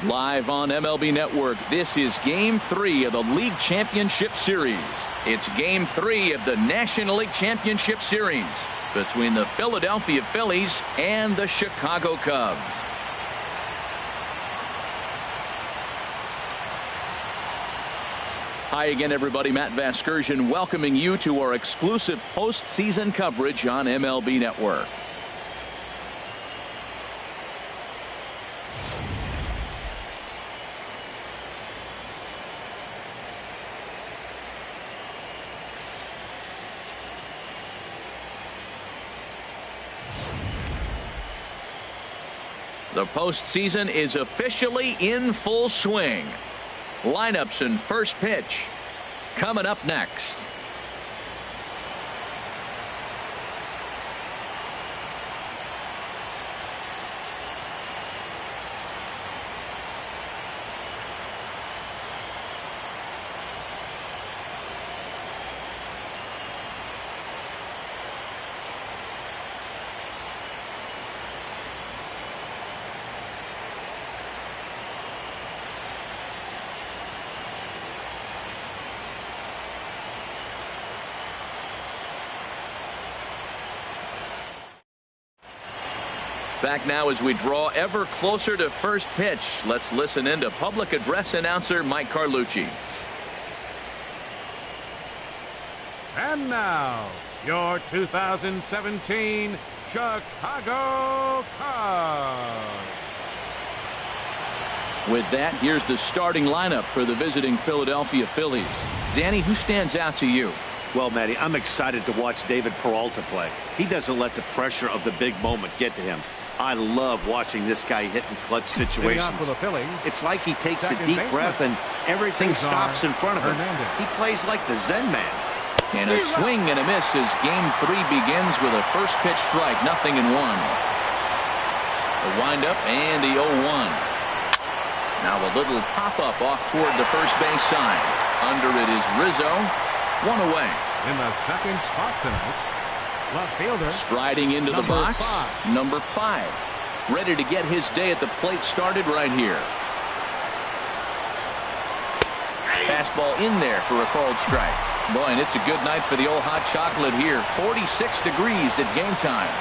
Live on MLB Network, this is Game 3 of the League Championship Series. It's Game 3 of the National League Championship Series between the Philadelphia Phillies and the Chicago Cubs. Hi again, everybody. Matt Vasgersian welcoming you to our exclusive postseason coverage on MLB Network. The postseason is officially in full swing. Lineups and first pitch coming up next. Back now as we draw ever closer to first pitch. Let's listen in to public address announcer Mike Carlucci. And now, your 2017 Chicago Cubs. With that, here's the starting lineup for the visiting Philadelphia Phillies. Danny, who stands out to you? Well, Matty, I'm excited to watch David Peralta play. He doesn't let the pressure of the big moment get to him. I love watching this guy hit in clutch situations. For the Phillies, it's like he takes a deep breath and everything stops in front of him. He plays like the Zen man. And a swing and a miss as Game 3 begins with a first pitch strike, 0-1. The windup and the 0-1. Now a little pop-up off toward the first base side. Under it is Rizzo. One away. In the second spot tonight, left fielder striding into the box, number 5, ready to get his day at the plate started right here. Fastball in there for a called strike. Boy, and it's a good night for the old hot chocolate here. 46 degrees at game time.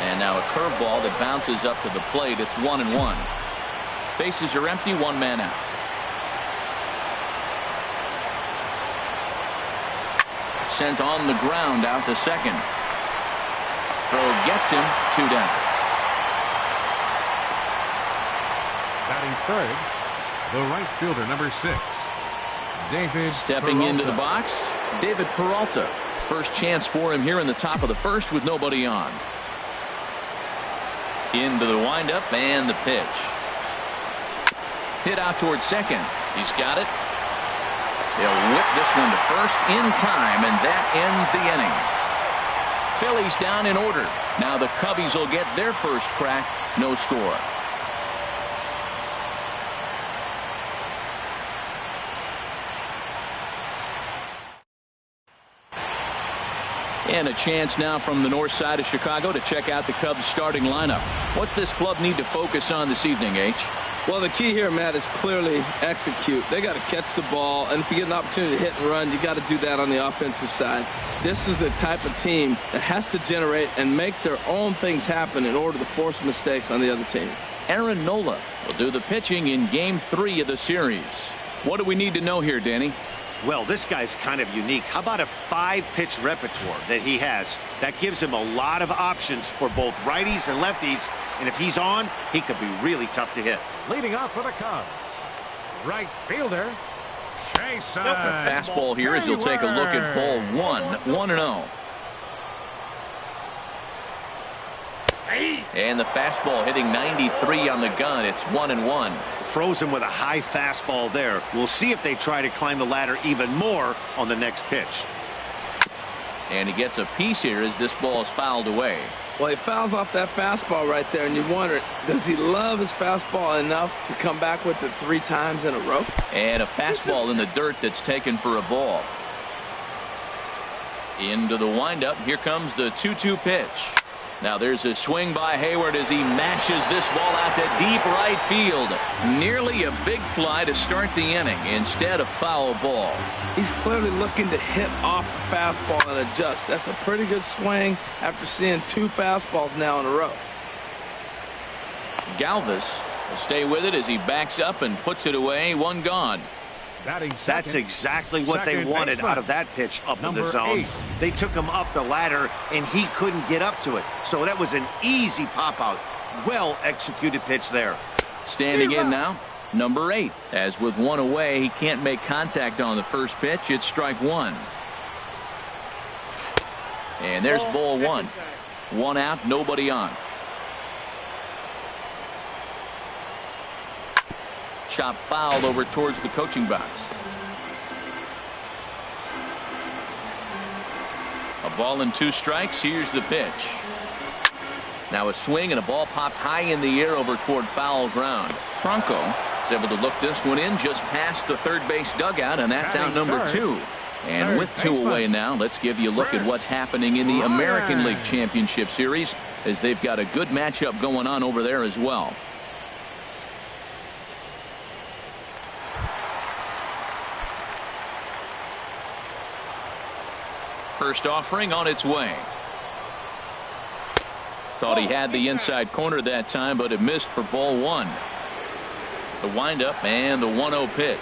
And now a curveball that bounces up to the plate. It's 1-1. Bases are empty, one man out. Sent on the ground out to second. Throw gets him, 2 down. Batting third, the right fielder, number 6, David Stepping Peralta. into the box, David Peralta. First chance for him here in the top of the first with nobody on. Into the windup and the pitch. Hit out towards second. He's got it. He'll whip this one to first in time, and that ends the inning. Phillies down in order. Now the Cubbies will get their first crack. No score. And a chance now from the north side of Chicago to check out the Cubs starting lineup. What's this club need to focus on this evening, H? Well, the key here, Matt, is clearly execute. They got to catch the ball, and if you get an opportunity to hit and run, you got to do that on the offensive side. This is the type of team that has to generate and make their own things happen in order to force mistakes on the other team. Aaron Nola will do the pitching in Game 3 of the series. What do we need to know here, Danny? Well, this guy's kind of unique. How about a 5-pitch repertoire that he has? That gives him a lot of options for both righties and lefties. And if he's on, he could be really tough to hit. Leading off for the Cubs, right fielder, Jason. The fastball here as he'll take a look at ball 1-0. And the fastball hitting 93 on the gun. It's 1-1. Froze him with a high fastball there. We'll see if they try to climb the ladder even more on the next pitch. And he gets a piece here as this ball is fouled away. Well, he fouls off that fastball right there, and you wonder, does he love his fastball enough to come back with it 3 times in a row? And a fastball in the dirt that's taken for a ball. Into the windup. Here comes the 2-2 pitch. Now there's a swing by Hayward as he mashes this ball out to deep right field. Nearly a big fly to start the inning instead of foul ball. He's clearly looking to hit off the fastball and adjust. That's a pretty good swing after seeing 2 fastballs now in a row. Galvis will stay with it as he backs up and puts it away. 1 gone. That's exactly what they wanted out of that pitch up in the zone. They took him up the ladder, and he couldn't get up to it. So that was an easy pop-out. Well-executed pitch there. Standing in now, number 8. As with 1 away, he can't make contact on the first pitch. It's strike 1. And there's ball 1. 1 out, nobody on. Chop fouled over towards the coaching box. A ball and 2 strikes. Here's the pitch. Now a swing and a ball popped high in the air over toward foul ground. Franco is able to look this one in just past the third base dugout, and that's out number 2. And with 2 away now, let's give you a look at what's happening in the American League Championship Series, as they've got a good matchup going on over there as well. First offering on its way. Thought he had the inside corner that time, but it missed for ball 1. The windup and the 1-0 pitch.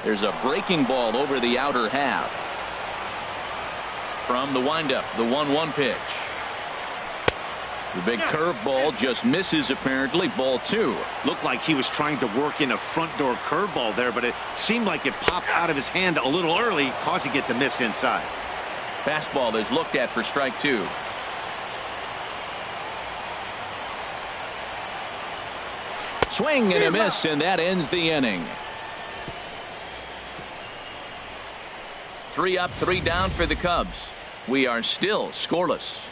There's a breaking ball over the outer half. From the windup, the 1-1 pitch. The big curveball just misses apparently. Ball 2. Looked like he was trying to work in a front door curveball there, but it seemed like it popped out of his hand a little early, causing it to miss inside. Fastball is looked at for strike 2. Swing and a miss, and that ends the inning. 3 up, 3 down for the Cubs. We are still scoreless.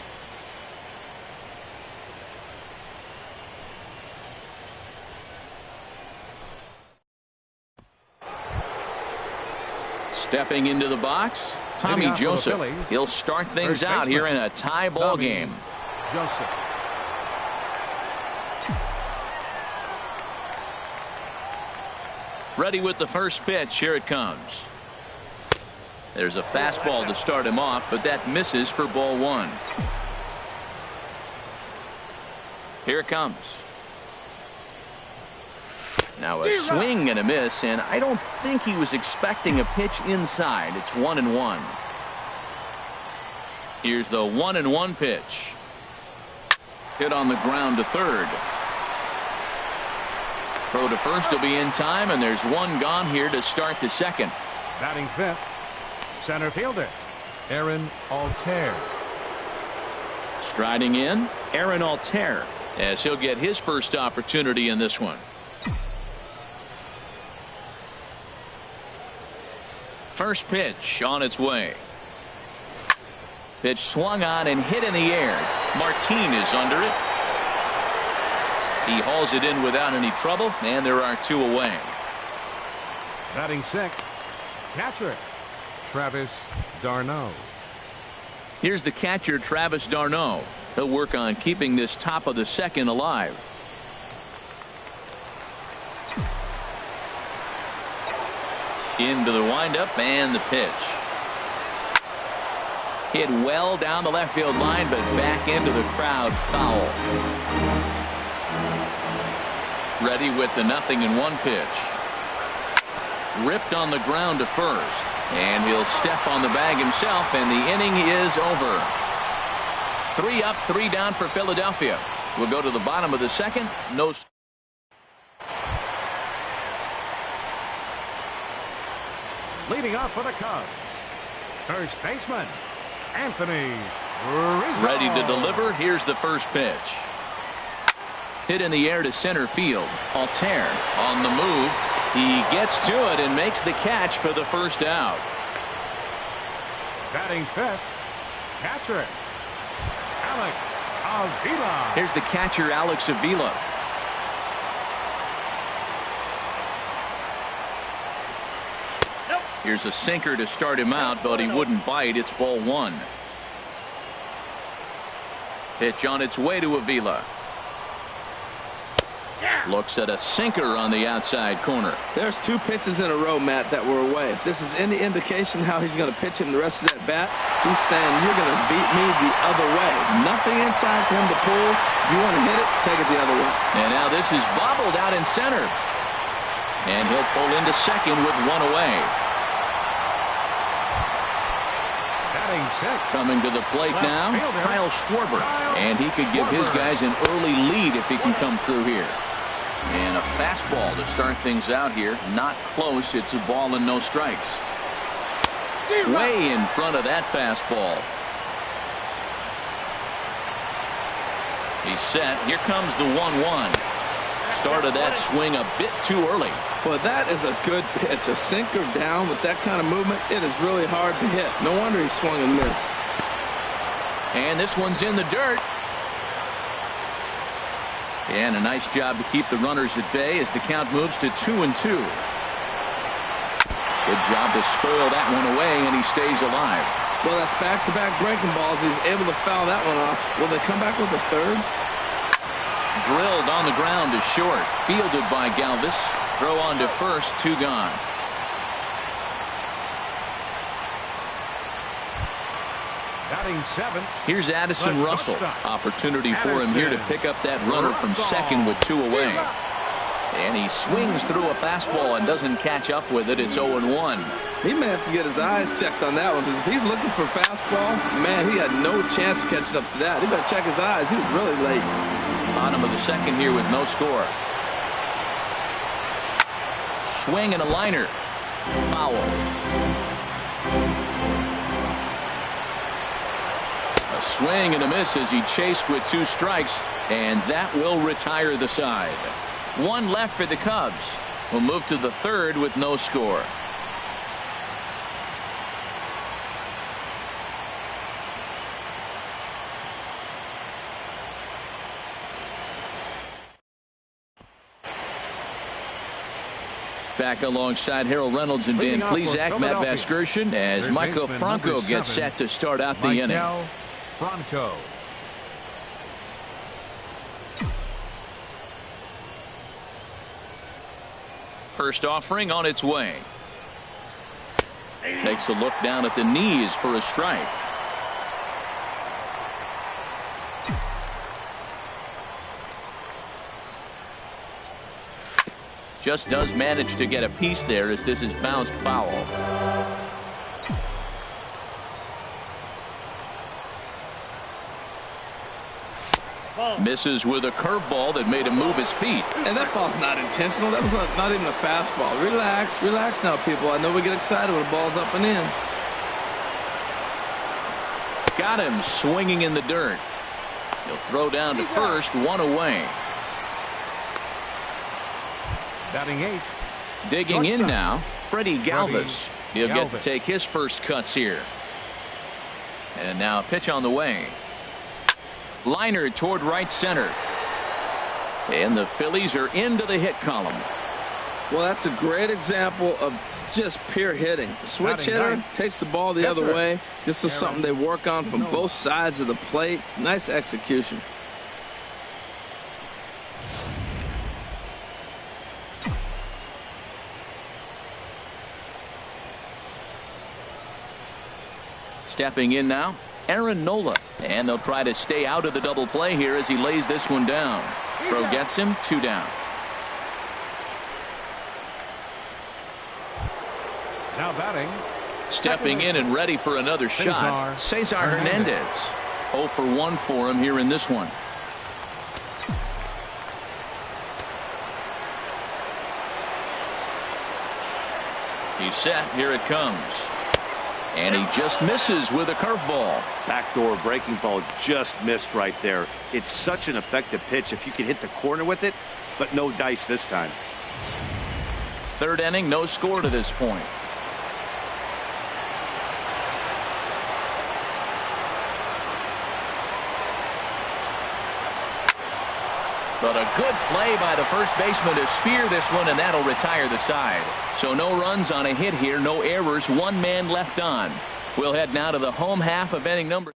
Stepping into the box, Tommy Joseph. He'll start things out here in a tie ball game. Joseph. Ready with the first pitch. Here it comes. There's a fastball to start him off, but that misses for ball 1. Here it comes. Now a swing and a miss, and I don't think he was expecting a pitch inside. It's 1-1. Here's the 1-1 pitch. Hit on the ground to third. Throw to first will be in time, and there's 1 gone here to start the second. Batting 5th, center fielder, Aaron Altair. Striding in, Aaron Altair, as he'll get his first opportunity in this one. First pitch on its way. Pitch swung on and hit in the air. Martin is under it. He hauls it in without any trouble, and there are 2 away. Batting 6th, catcher, Travis d'Arnaud. Here's the catcher, Travis d'Arnaud. He'll work on keeping this top of the second alive. Into the windup and the pitch. Hit well down the left field line, but back into the crowd, foul. Ready with the 0-1 pitch. Ripped on the ground to first, and he'll step on the bag himself, and the inning is over. 3 up, 3 down for Philadelphia. We'll go to the bottom of the second. No. Leading off for the Cubs, first baseman, Anthony Rizzo. Ready to deliver. Here's the first pitch. Hit in the air to center field. Altair on the move. He gets to it and makes the catch for the first out. Batting 5th, catcher, Alex Avila. Here's the catcher, Alex Avila. Here's a sinker to start him out, but he wouldn't bite. It's ball 1. Pitch on its way to Avila. Looks at a sinker on the outside corner. There's 2 pitches in a row, Matt, that were away. If this is any indication how he's going to pitch him the rest of that bat, he's saying you're going to beat me the other way. Nothing inside for him to pull. If you want to hit it, take it the other way. And now this is bobbled out in center. And he'll pull into second with 1 away. Coming to the plate now, Kyle Schwarber. And he could give his guys an early lead if he can come through here. And a fastball to start things out here. Not close. It's a ball and no strikes. Way in front of that fastball. He's set. Here comes the 1-1. Started that swing a bit too early. Well, that is a good pitch. A sinker down with that kind of movement, it is really hard to hit. No wonder he swung and missed. And this one's in the dirt. And a nice job to keep the runners at bay as the count moves to 2-2. Good job to spoil that one away, and he stays alive. Well, that's back-to-back breaking balls. He's able to foul that one off. Will they come back with a third? Drilled on the ground to short. Fielded by Galvis. Throw on to first. 2 gone. Batting 7. Here's Addison Russell. Opportunity for him here to pick up that runner from second with 2 away. And he swings through a fastball and doesn't catch up with it. It's 0-1. He may have to get his eyes checked on that one, because if he's looking for fastball, man, he had no chance of catching up to that. He better check his eyes. He was really late. Bottom of the second here with no score. Swing and a liner. Foul. A swing and a miss as he chased with 2 strikes, and that will retire the side. 1 left for the Cubs. We'll move to the third with no score. Back alongside Harold Reynolds and Dan Plesac, Matt Vasgersian, as Michael Franco gets set to start out the inning. Franco. First offering on its way. Takes a look down at the knees for a strike. Just does manage to get a piece there as this is bounced foul. Misses with a curveball that made him move his feet. And that ball's not intentional. That was not even a fastball. Relax, relax now, people. I know we get excited when the ball's up and in. Got him swinging in the dirt. He'll throw down to first, 1 away. Batting 8. Digging in now, Freddie Galvis. He'll get to take his first cuts here. And now a pitch on the way. Liner toward right center. And the Phillies are into the hit column. Well, that's a great example of just pure hitting. The switch hitter takes the ball the other way. This is something they work on from both sides of the plate. Nice execution. Stepping in now, Aaron Nola. And they'll try to stay out of the double play here as he lays this one down. Throw gets him, 2 down. Now batting. Stepping in and ready for another shot, Cesar Hernandez. 0 for 1 for him here in this one. He's set. Here it comes. And he just misses with a curveball. Backdoor breaking ball just missed right there. It's such an effective pitch if you can hit the corner with it, but no dice this time. Third inning, no score to this point. But a good play by the first baseman to spear this one, and that'll retire the side. So no runs on a hit here, no errors, 1 man left on. We'll head now to the home half of inning number.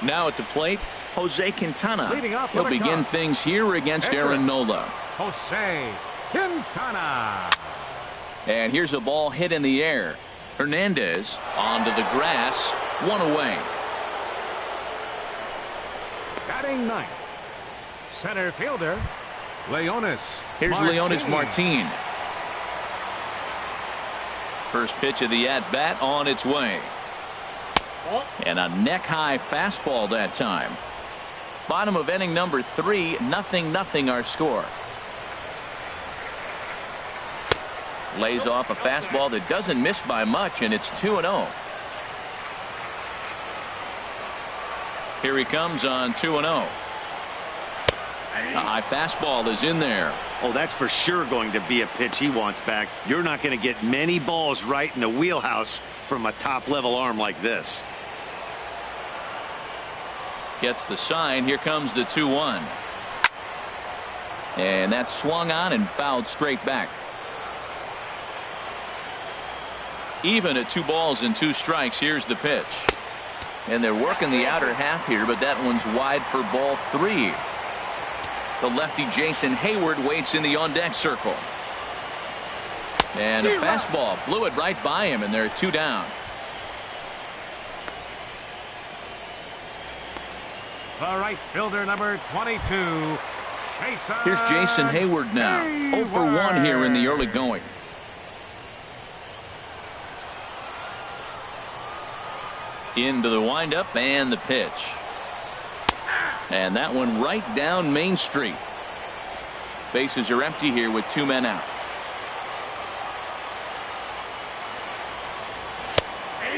Now at the plate, Jose Quintana. Leading off He'll with a begin Cub. things here against Aaron Nola. Jose Quintana. And here's a ball hit in the air. Hernandez onto the grass, 1 away. Batting ninth, center fielder Leonis. Here's Leonis Martin. First pitch of the at-bat on its way. And a neck-high fastball that time. Bottom of inning number 3, 0-0 our score. Lays off a fastball that doesn't miss by much, and it's 2-0. Here he comes on 2-0. A high fastball is in there. Oh, that's for sure going to be a pitch he wants back. You're not going to get many balls right in the wheelhouse from a top-level arm like this. Gets the sign. Here comes the 2-1. And that's swung on and fouled straight back. Even at 2 balls and 2 strikes. Here's the pitch. And they're working the outer half here, but that one's wide for ball 3. The lefty Jason Hayward waits in the on-deck circle. And a fastball blew it right by him, and they're 2 down. The right fielder, number 22, Jason. Here's Jason Hayward now. 0 for 1 here in the early going. Into the windup and the pitch. And that one right down Main Street. Bases are empty here with 2 men out.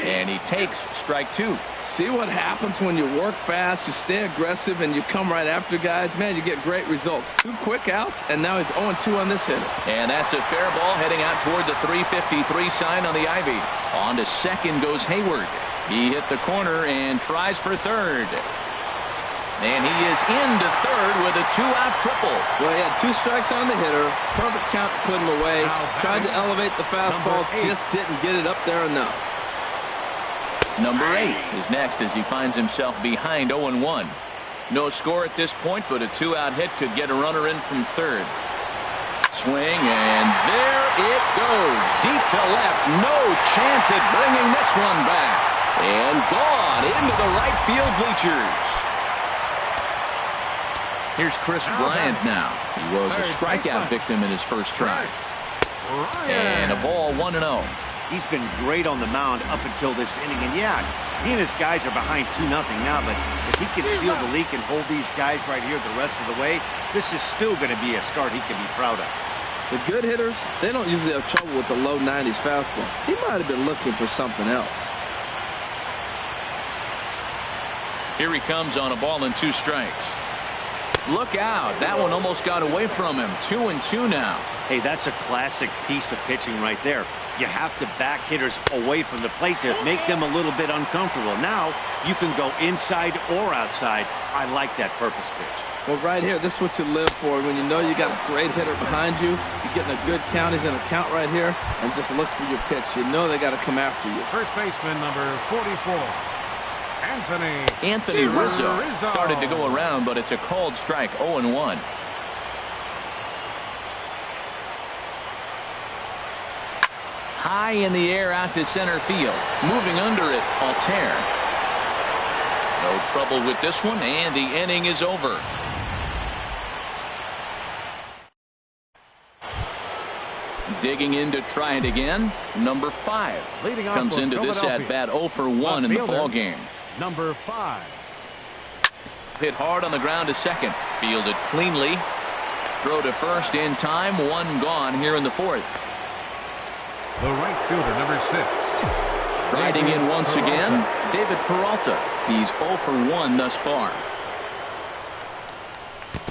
And he takes strike 2. See what happens when you work fast, you stay aggressive, and you come right after guys. Man, you get great results. 2 quick outs, and now he's 0-2 on this hitter. And that's a fair ball heading out toward the 353 sign on the ivy. On to second goes Hayward. He hit the corner and tries for third. And he is into third with a 2-out triple. Well, he had 2 strikes on the hitter. Perfect count to put him away. Tried to elevate the fastball, just didn't get it up there enough. Number 8 is next as he finds himself behind 0-1. No score at this point, but a 2-out hit could get a runner in from third. Swing, and there it goes. Deep to left. No chance at bringing this one back. And gone into the right field bleachers. Here's Chris Bryant now. He was a strikeout victim in his first try. And a ball 1-0. He's been great on the mound up until this inning. And yeah, he and his guys are behind 2-0 now, but if he can seal the leak and hold these guys right here the rest of the way, this is still going to be a start he can be proud of. The good hitters, they don't usually have trouble with the low 90s fastball. He might have been looking for something else. Here he comes on a ball and 2 strikes. Look out. That one almost got away from him. 2-2 now. Hey, that's a classic piece of pitching right there. You have to back hitters away from the plate to make them a little bit uncomfortable. Now you can go inside or outside. I like that purpose pitch. Well, right here, this is what you live for. When you know you got a great hitter behind you, you're getting a good count. He's in a count right here, and just look for your pitch. You know they got to come after you. First baseman, number 44. Anthony Rizzo started to go around, but it's a called strike. 0-1. High in the air out to center field. Moving under it, Altair. No trouble with this one, and the inning is over. Digging in to try it again. Number 5 comes into this at bat 0 for 1 in the ball game. Number 5. Hit hard on the ground to second. Fielded cleanly. Throw to first in time. 1 gone here in the 4th. The right fielder, number 6. Riding in once again, David Peralta. He's 0 for 1 thus far.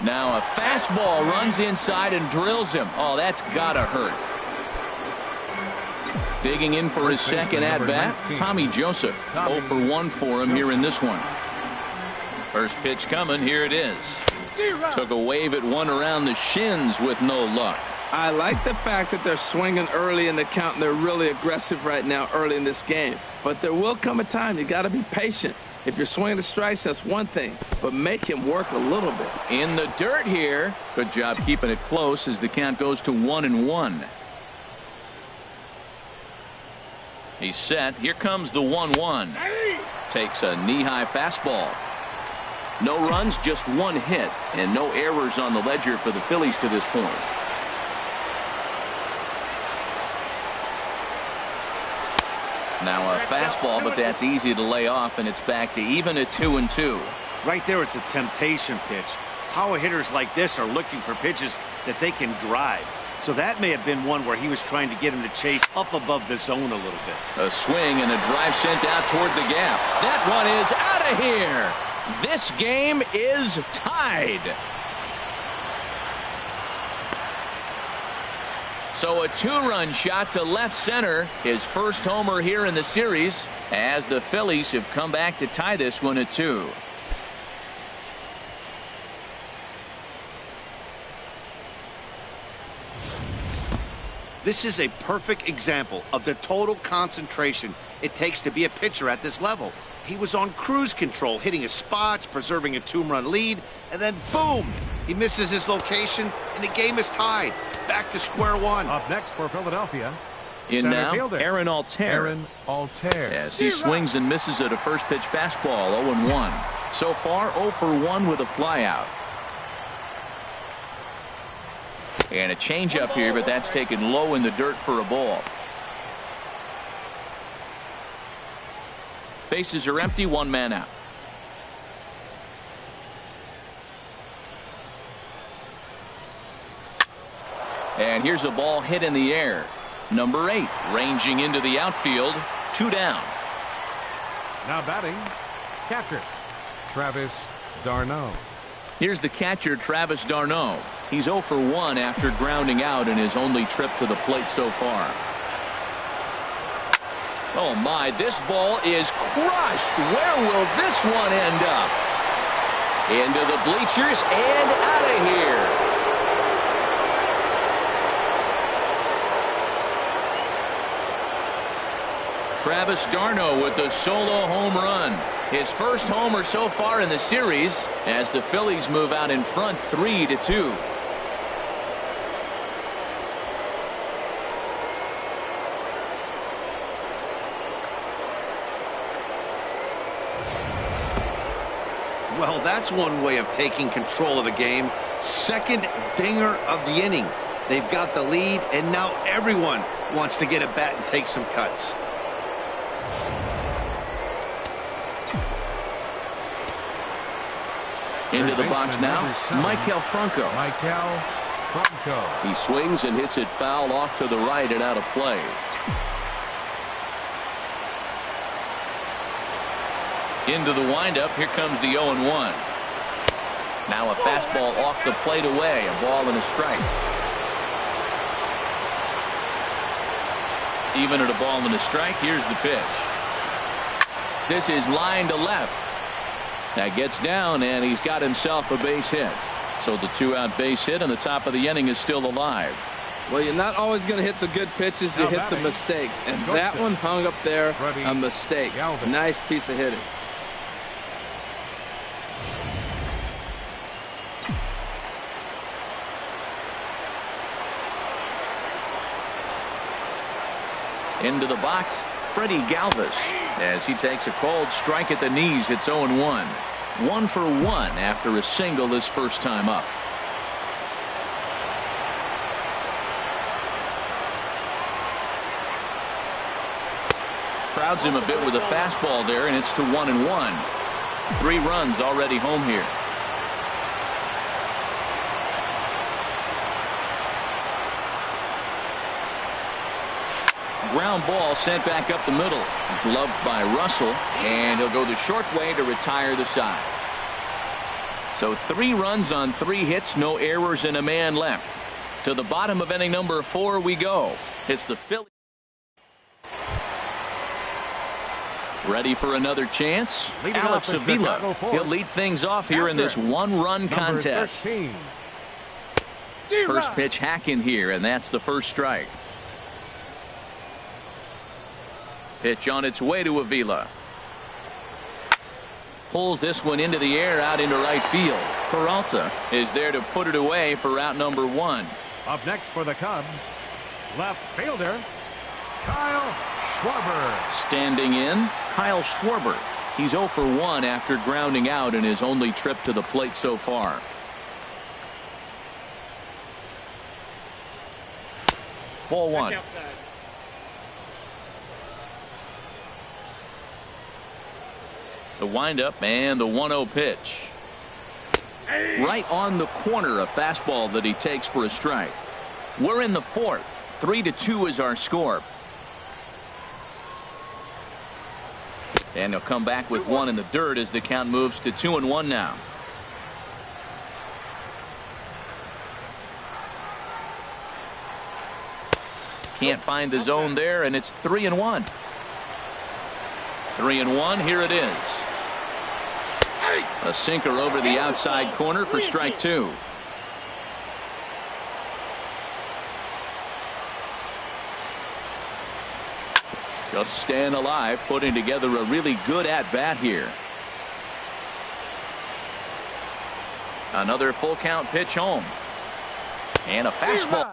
Now a fastball runs inside and drills him. Oh, that's gotta hurt. Digging in for his second at-bat, Tommy Joseph. 0 for 1 for him here in this one. First pitch coming. Here it is. Took a wave at one around the shins with no luck. I like the fact that they're swinging early in the count, and they're really aggressive right now early in this game. But there will come a time you got to be patient. If you're swinging the strikes, that's one thing, but make him work a little bit. In the dirt here. Good job keeping it close as the count goes to 1-1. He's set. Here comes the 1-1. Takes a knee-high fastball. No runs, just one hit, and no errors on the ledger for the Phillies to this point. Now a fastball, but that's easy to lay off, and it's back to even at 2-2. Right there is a temptation pitch. Power hitters like this are looking for pitches that they can drive. So that may have been one where he was trying to get him to chase up above the zone a little bit. A swing and a drive sent out toward the gap. That one is out of here. This game is tied. So a two-run shot to left center. His first homer here in the series as the Phillies have come back to tie this one at 2. This is a perfect example of the total concentration it takes to be a pitcher at this level. He was on cruise control, hitting his spots, preserving a 2-run lead, and then boom! He misses his location, and the game is tied. Back to square one. Up next for Philadelphia. In center now, fielder, Aaron Altair. As he swings and misses at a first pitch fastball, 0-1. So far, 0 for 1 with a flyout. And a changeup here, but that's taken low in the dirt for a ball. Bases are empty, one man out. And here's a ball hit in the air. Number 8 ranging into the outfield. 2 down. Now batting, catcher, Travis d'Arnaud. Here's the catcher, Travis d'Arnaud. He's 0 for 1 after grounding out in his only trip to the plate so far. Oh my, this ball is crushed. Where will this one end up? Into the bleachers and out of here. Travis d'Arnaud with the solo home run. His first homer so far in the series as the Phillies move out in front 3-2. Well, that's one way of taking control of the game. Second dinger of the inning. They've got the lead, and now everyone wants to get a bat and take some cuts. Into the box now, Maikel Franco. He swings and hits it foul off to the right and out of play. Into the windup, here comes the 0-1. Now a fastball off the plate away, a ball and a strike. Even at a ball and a strike, here's the pitch. This is line to left. That gets down, and he's got himself a base hit. So the 2-out base hit, and the top of the inning is still alive. Well, you're not always going to hit the good pitches. You hit the mistakes. And that one hung up there, a mistake. Nice piece of hitting. Into the box, Freddie Galvis, as he takes a cold strike at the knees. It's 0-1. 1 for 1 after a single his first time up. Crowds him a bit with a fastball there, and it's to 1-1. 3 runs already home here. Ground ball sent back up the middle. Gloved by Russell, and he'll go the short way to retire the side. So 3 runs on 3 hits, no errors, and a man left. To the bottom of inning number 4 we go. It's the Phillies. Ready for another chance? Alex Avila. He'll lead things off here in this 1-run contest. 13. First pitch hack in here, and that's the first strike. Pitch on its way to Avila. pulls this one into the air out into right field. Peralta is there to put it away for out number 1. Up next for the Cubs, left fielder, Kyle Schwarber. Standing in, Kyle Schwarber. He's 0 for 1 after grounding out in his only trip to the plate so far. Ball 1. The windup and the 1-0 pitch. Right on the corner, a fastball that he takes for a strike. We're in the 4th. 3-2 is our score. And he'll come back with 1 in the dirt as the count moves to 2-1 now. Can't find the zone there, and it's 3-1. 3-1, here it is. A sinker over the outside corner for strike 2. Just staying alive, putting together a really good at-bat here. Another full count pitch home. And a fastball.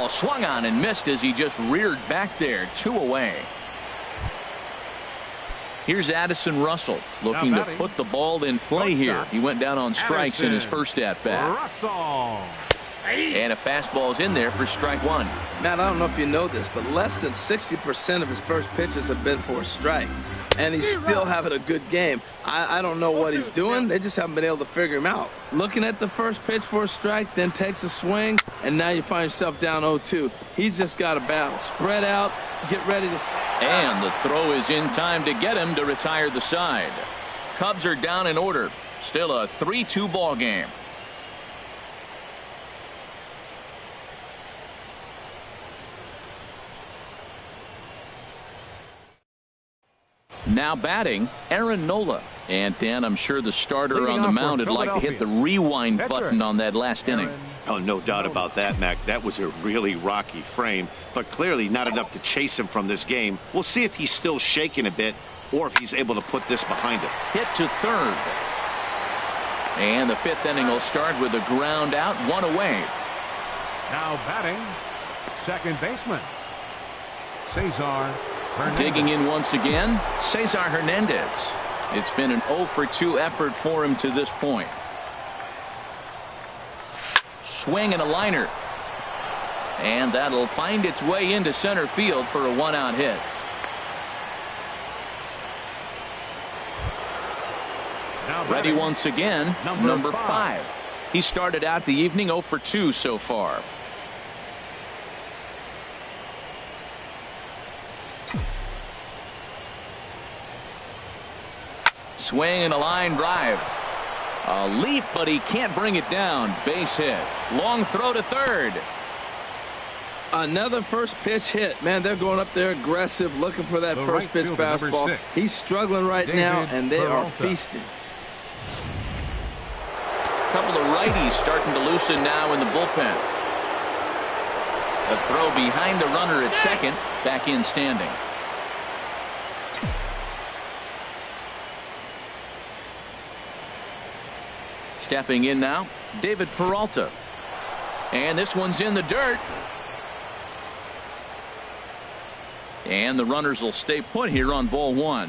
Swung on and missed as he just reared back there. 2 away. Here's Addison Russell looking to put the ball in play here. He went down on strikes in his first at-bat. And a fastball is in there for strike 1. Matt, I don't know if you know this, but less than 60% of his first pitches have been for a strike. And he's still having a good game. I don't know what he's doing. They just haven't been able to figure him out. Looking at the first pitch for a strike, then takes a swing, and now you find yourself down 0-2. He's just got a battle. Spread out, get ready to... And the throw is in time to get him to retire the side. Cubs are down in order. Still a 3-2 ball game. Now batting, Aaron Nola. And Dan, I'm sure the starter on the mound would like to hit the rewind button on that last inning. Oh, no doubt about that, Mac. That was a really rocky frame, but clearly not enough to chase him from this game. We'll see if he's still shaking a bit or if he's able to put this behind him. Hit to third. And the 5th inning will start with a ground out, 1 away. Now batting, second baseman, Cesar Hernandez. Digging in once again, Cesar Hernandez. It's been an 0 for 2 effort for him to this point. Swing and a liner. And that'll find its way into center field for a 1-out hit. Ready once again, number 5. He started out the evening 0 for 2 so far. Swing and a line drive. A leap, but he can't bring it down. Base hit. Long throw to third. Another first pitch hit. Man, they're going up there aggressive, looking for that first pitch fastball. He's struggling right now, and they are feasting. A couple of righties starting to loosen now in the bullpen. A throw behind the runner at second. Back in standing. Stepping in now, David Peralta. And this one's in the dirt. And the runners will stay put here on ball 1.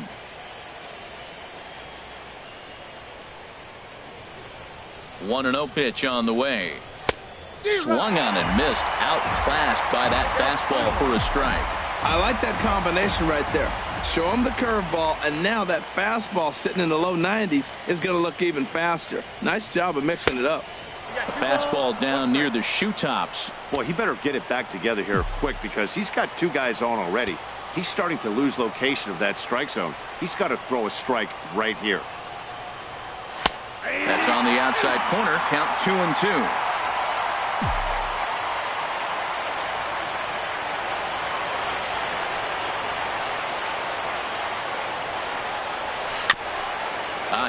One 1-0 pitch on the way. Swung on and missed. Outclassed by that fastball for a strike. I like that combination right there. Show him the curveball, and now that fastball sitting in the low 90s is going to look even faster. Nice job of mixing it up. A fastball down near the shoe tops. Boy, he better get it back together here quick because he's got two guys on already. He's starting to lose location of that strike zone. He's got to throw a strike right here. That's on the outside corner. Count 2-2.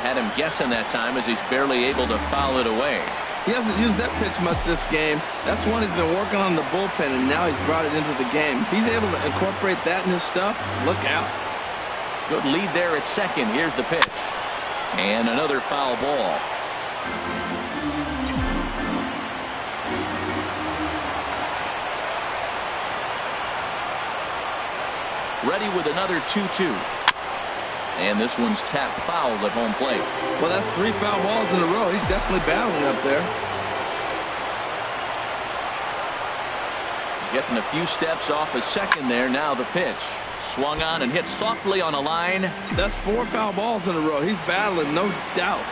Had him guessing that time as he's barely able to foul it away. He hasn't used that pitch much this game. That's one he's been working on in the bullpen, and now he's brought it into the game. If he's able to incorporate that in his stuff, look out. Good lead there at second. Here's the pitch. And another foul ball. Ready with another 2-2. And this one's tapped foul at home plate. Well, that's 3 foul balls in a row. He's definitely battling up there. Getting a few steps off a second there. Now the pitch. Swung on and hit softly on a line. That's 4 foul balls in a row. He's battling, no doubt.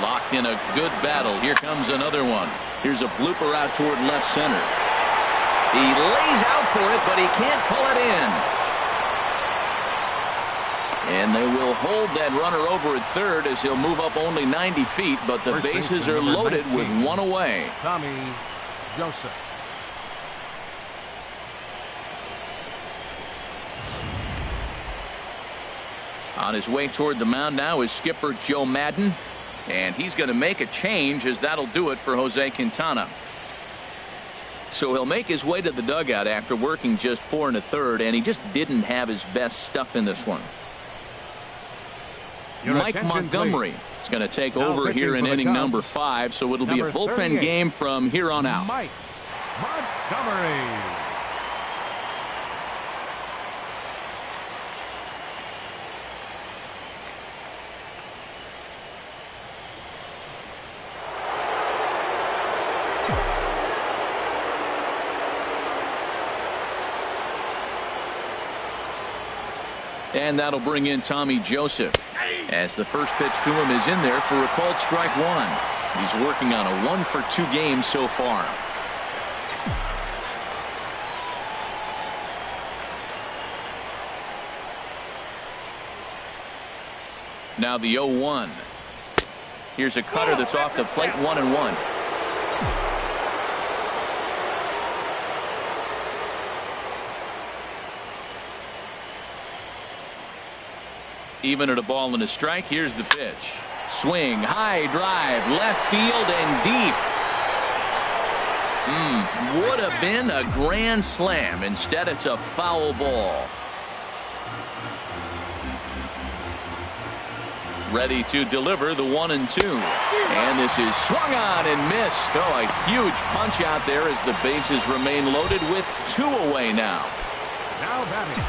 Locked in a good battle. Here comes another one. Here's a blooper out toward left center. He lays out for it, but he can't pull it in. And they will hold that runner over at third as he'll move up only 90 feet, but the bases are loaded with one away. Tommy Joseph. On his way toward the mound now is skipper Joe Madden, and he's going to make a change as that'll do it for Jose Quintana. So he'll make his way to the dugout after working just 4 1/3, and he just didn't have his best stuff in this one. Mike Montgomery is going to take over here in inning number 5, so it'll be a bullpen game from here on out. Mike Montgomery. And that'll bring in Tommy Joseph, as the first pitch to him is in there for a called strike 1. He's working on a 1-for-2 game so far. Now the 0-1. Here's a cutter that's off the plate, 1-1. Even at a ball and a strike. Here's the pitch. Swing, high drive, left field and deep. Would have been a grand slam. Instead, it's a foul ball. Ready to deliver the 1-2. And this is swung on and missed. Oh, a huge punch out there as the bases remain loaded with 2 away now. Now batting.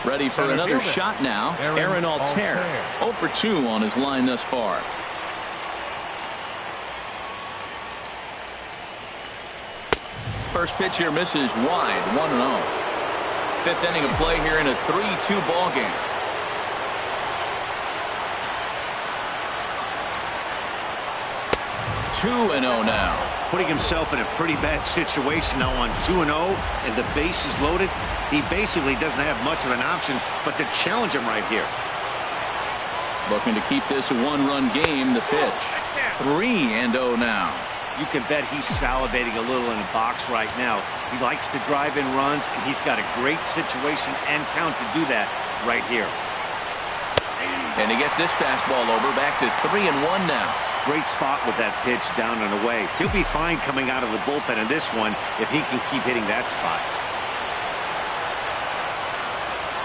Ready for another shot now. Aaron Altair. 0 for 2 on his line thus far. First pitch here misses wide. 1-0. 5th inning of play here in a 3-2 ball game. Two and 0 now. Putting himself in a pretty bad situation now on 2-0 and the bases loaded. He basically doesn't have much of an option but to challenge him right here. Looking to keep this a 1-run game. The pitch. 3-0 now. You can bet he's salivating a little in the box right now. He likes to drive in runs, and he's got a great situation and count to do that right here. And he gets this fastball over. Back to 3-1 now. Great spot with that pitch down and away. He'll be fine coming out of the bullpen in this one if he can keep hitting that spot.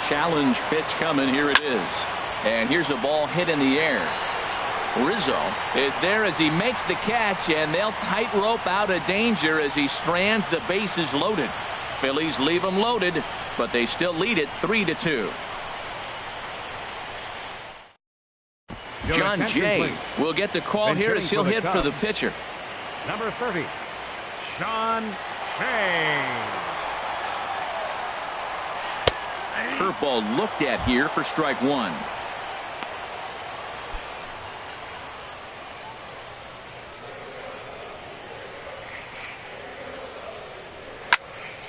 Challenge pitch coming. Here it is. And here's a ball hit in the air. Rizzo is there as he makes the catch, and they'll tightrope out of danger as he strands the bases loaded. Phillies leave them loaded, but they still lead it 3-2. John Jay will get the call here as he'll hit for the pitcher. Number 30, Sean Shea. Curveball looked at here for strike one.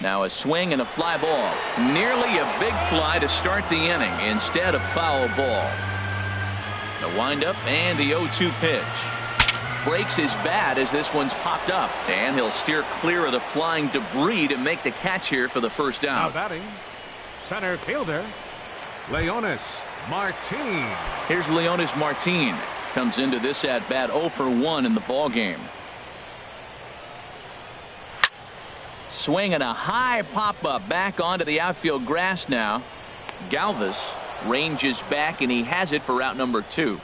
Now a swing and a fly ball. Nearly a big fly to start the inning instead of foul ball. The windup and the 0-2 pitch. Breaks his bat as this one's popped up, and he'll steer clear of the flying debris to make the catch here for the first Now out. batting, center fielder, Leonis Martin. Here's Leonis Martin. Comes into this at bat 0 for 1 in the ball game. Swing and a high pop up back onto the outfield grass now. Galvis ranges back and he has it for out number 2.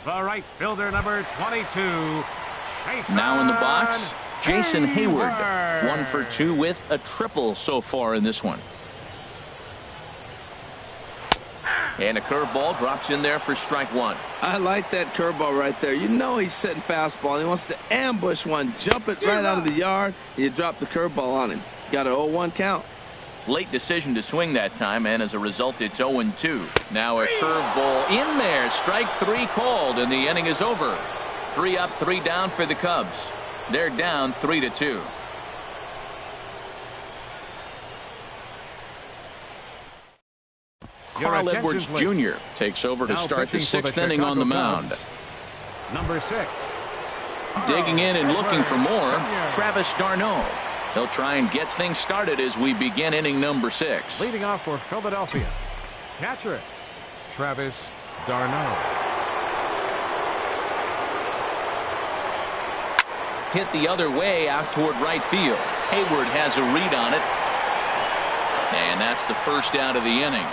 The right fielder, number 22. Jason Now in the box, Jason Hayward. Hayward. 1 for 2 with a triple so far in this one. And a curveball drops in there for strike one. I like that curveball right there. You know he's setting fastball, and he wants to ambush one, jump it right out of the yard, and you drop the curveball on him. Got an 0-1 count. Late decision to swing that time, and as a result, it's 0-2. Now a curveball in there. Strike 3 called, and the inning is over. 3 up, 3 down for the Cubs. They're down 3-2. Carl Edwards Jr. takes over to start the 6th inning on the mound. Number 6. Digging in and looking for more, Travis d'Arnaud. He'll try and get things started as we begin inning number 6. Leading off for Philadelphia, catcher, Travis d'Arnaud. Hit the other way out toward right field. Hayward has a read on it. And that's the first out of the inning.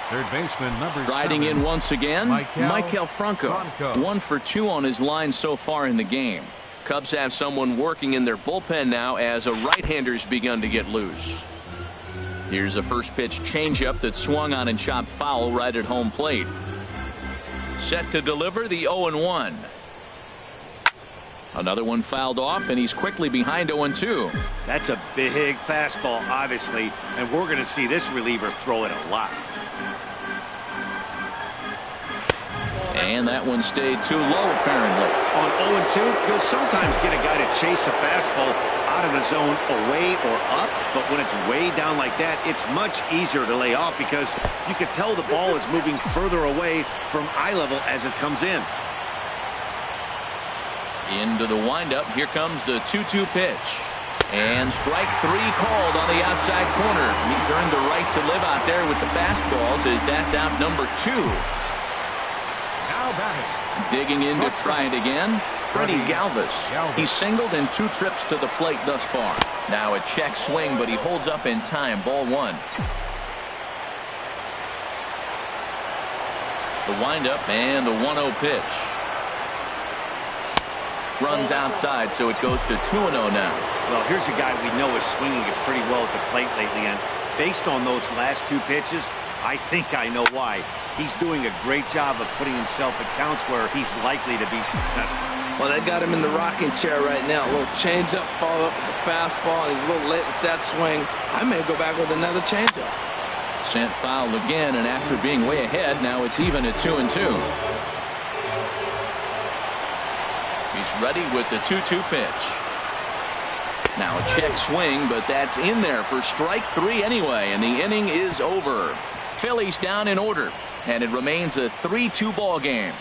Third baseman, number Riding 7. in once again, Maikel Franco. Franco. 1 for 2 on his line so far in the game. Cubs have someone working in their bullpen now as a right-hander's begun to get loose. Here's a first pitch changeup that swung on and chopped foul right at home plate. Set to deliver the 0-1. Another one fouled off, and he's quickly behind 0-2. That's a big fastball, obviously, and we're going to see this reliever throw it a lot. And that one stayed too low, apparently. On 0-2, you'll sometimes get a guy to chase a fastball out of the zone away or up, but when it's way down like that, it's much easier to lay off because you can tell the ball is moving further away from eye level as it comes in. Into the windup. Here comes the 2-2 pitch. And strike 3 called on the outside corner. He's earned the right to live out there with the fastballs as that's out number 2. Now batting, Digging in to try it again, Freddie Galvis. He's singled in 2 trips to the plate thus far. Now a check swing, but he holds up in time. Ball 1. The windup and the 1-0 pitch. Runs outside, so it goes to 2-0 now. Well, here's a guy we know is swinging it pretty well at the plate lately, and based on those last 2 pitches, I think I know why. He's doing a great job of putting himself at counts where he's likely to be successful. Well, they got him in the rocking chair right now. A little change-up, follow up with the fastball, and he's a little late with that swing. I may go back with another change-up. Sent foul again, and after being way ahead, now it's even at 2-2. He's ready with the 2-2 pitch. Now a check swing, but that's in there for strike 3 anyway, and the inning is over. Phillies down in order, and it remains a 3-2 ball game.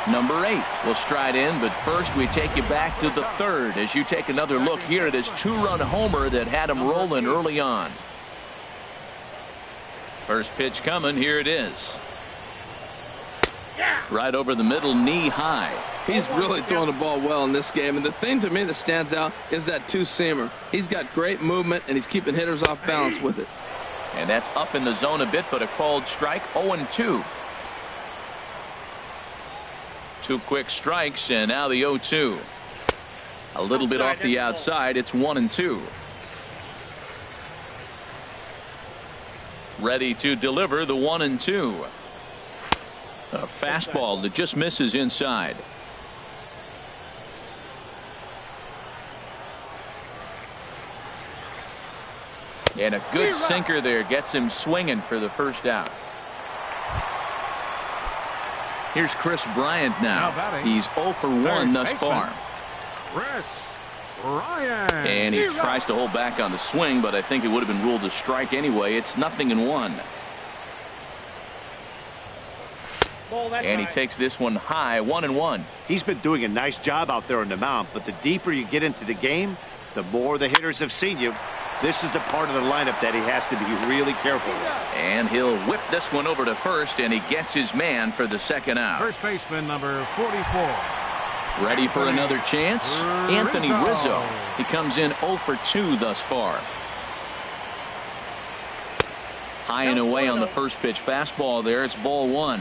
Number 8 will stride in, but first we take you back to the 3rd as you take another look here at his 2-run homer that had him rolling early on. First pitch coming, here it is. Right over the middle, knee high. He's really throwing the ball well in this game, and the thing to me that stands out is that 2-seamer. He's got great movement, and he's keeping hitters off balance with it. And that's up in the zone a bit, but a called strike. 0-2. 2 quick strikes, and now the 0-2. A little bit off the outside. It's 1-2. Ready to deliver the 1-2. A fastball that just misses inside. And a good sinker there gets him swinging for the first out. Here's Chris Bryant now. He's 0 for 1 thus far. Chris Bryant. And he tries to hold back on the swing, but I think it would have been ruled a strike anyway. It's 0-1. And he takes this one high, 1-1. He's been doing a nice job out there on the mound, but the deeper you get into the game, the more the hitters have seen you. This is the part of the lineup that he has to be really careful with. And he'll whip this one over to first, and he gets his man for the second out. First baseman number 44. Ready for another chance? Anthony Rizzo. He comes in 0 for 2 thus far. High and away on the first pitch fastball there. It's ball 1.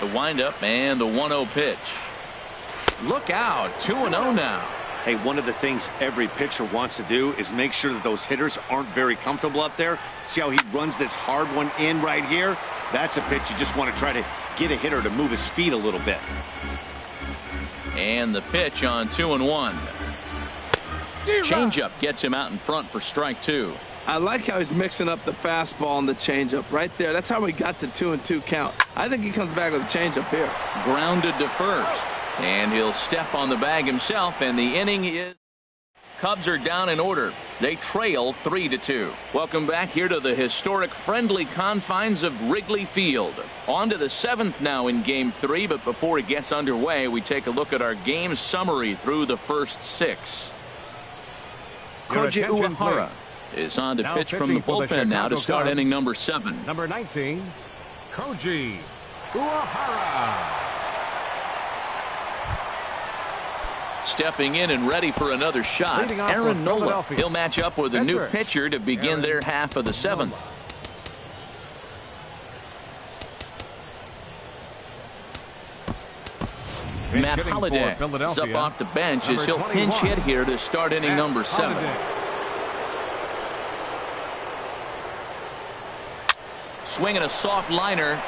The windup and the 1-0 pitch. Look out, 2-0 now. Hey, one of the things every pitcher wants to do is make sure that those hitters aren't very comfortable up there. See how he runs this hard one in right here? That's a pitch you just want to try to get a hitter to move his feet a little bit. And the pitch on 2-1. Changeup gets him out in front for strike 2. I like how he's mixing up the fastball and the changeup right there. That's how we got the 2-2 count. I think he comes back with a changeup here. Grounded to first. And he'll step on the bag himself, and the inning is. Cubs are down in order. They trail 3-2. Welcome back here to the historic friendly confines of Wrigley Field. On to the 7th now in Game 3, but before it gets underway, we take a look at our game summary through the first 6. Koji Uehara is on to pitch from the bullpen now to start inning number 7. Number 19, Koji Uehara. Stepping in and ready for another shot, Aaron Nola. He'll match up with a new pitcher to begin their half of the 7th. Matt Holliday is up off the bench as he'll pinch hit here to start inning number 7. Swinging a soft liner,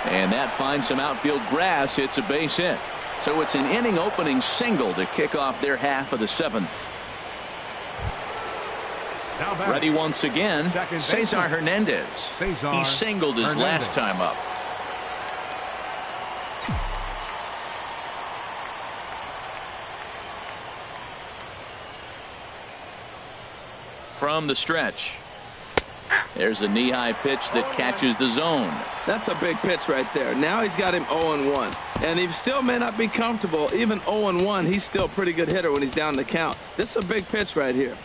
and that finds some outfield grass. It's a base hit. So it's an inning opening single to kick off their half of the 7th. Ready once again, Cesar Hernandez. He singled his last time up. From the stretch. There's a knee-high pitch that catches the zone. That's a big pitch right there. Now he's got him 0-1. And he still may not be comfortable. Even 0-1, he's still a pretty good hitter when he's down the count. This is a big pitch right here.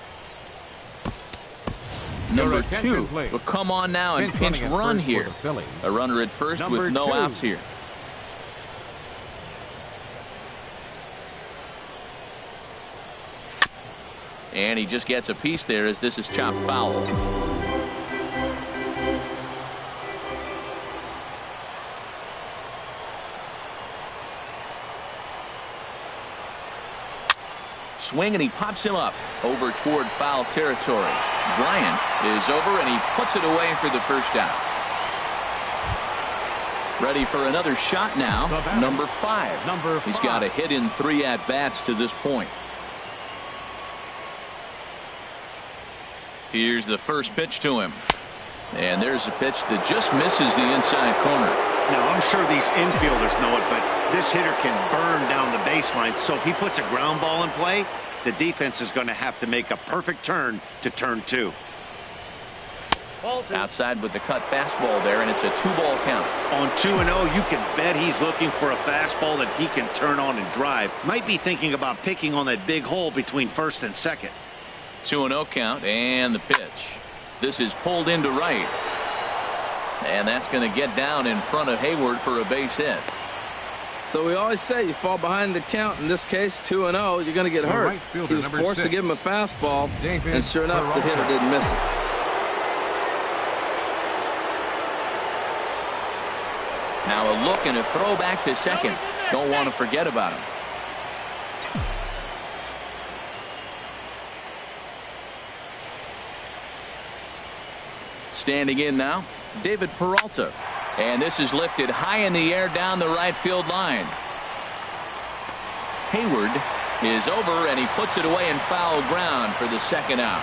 Number 2 will come on now and pinch run here. A runner at first with no outs here. And he just gets a piece there as this is chopped foul. Swing, and he pops him up over toward foul territory. Bryant is over, and he puts it away for the first out. Ready for another shot now. Number 5. He's got a hit in 3 at-bats to this point. Here's the first pitch to him. And there's a pitch that just misses the inside corner. Now, I'm sure these infielders know it, but this hitter can burn down the baseline. So if he puts a ground ball in play, the defense is going to have to make a perfect turn to turn 2. Outside with the cut fastball there, and it's a 2-ball count. On 2-0, you can bet he's looking for a fastball that he can turn on and drive. Might be thinking about picking on that big hole between first and second. 2-0 count, and the pitch. This is pulled into right. And that's going to get down in front of Hayward for a base hit. So we always say you fall behind the count. In this case, 2-0, you're going to get hurt. He was forced to give him a fastball, and sure enough, the hitter didn't miss it. Now a look and a throw back to second. Don't want to forget about him. Standing in now, David Peralta. And this is lifted high in the air down the right field line. Hayward is over, and he puts it away in foul ground for the second out.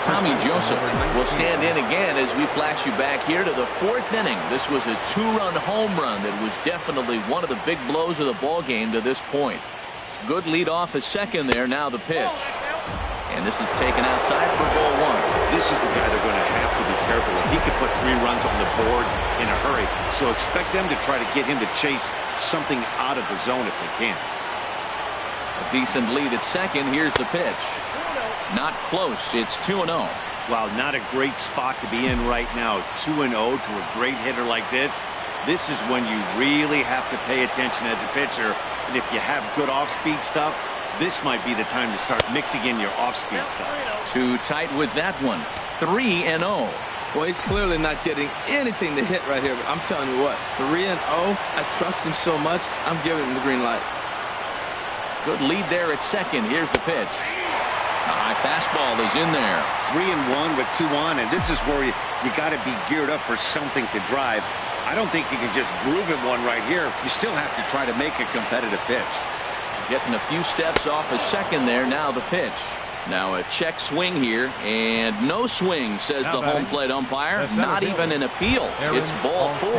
Tommy Joseph will stand in again as we flash you back here to the fourth inning. This was a two-run home run that was definitely one of the big blows of the ball game to this point. Good lead off a second there. Now the pitch. And this is taken outside for ball one. This is the guy they're going to have to be careful with. He could put 3 runs on the board in a hurry. So expect them to try to get him to chase something out of the zone if they can. A decent lead at second. Here's the pitch. Not close. It's 2-0. Wow, not a great spot to be in right now. 2-0 to a great hitter like this. This is when you really have to pay attention as a pitcher. And if you have good off-speed stuff, this might be the time to start mixing in your off-speed stuff. Too tight with that one. 3-0. Well, he's clearly not getting anything to hit right here. But I'm telling you what, 3-0. I trust him so much. I'm giving him the green light. Good lead there at second. Here's the pitch. A high fastball is in there. 3-1 with 2 on, and this is where you got to be geared up for something to drive. I don't think you can just groove him one right here. You still have to try to make a competitive pitch. Getting a few steps off a second there. Now the pitch. Now a check swing here, and no swing, says the home plate umpire. Not even an appeal. It's ball 4.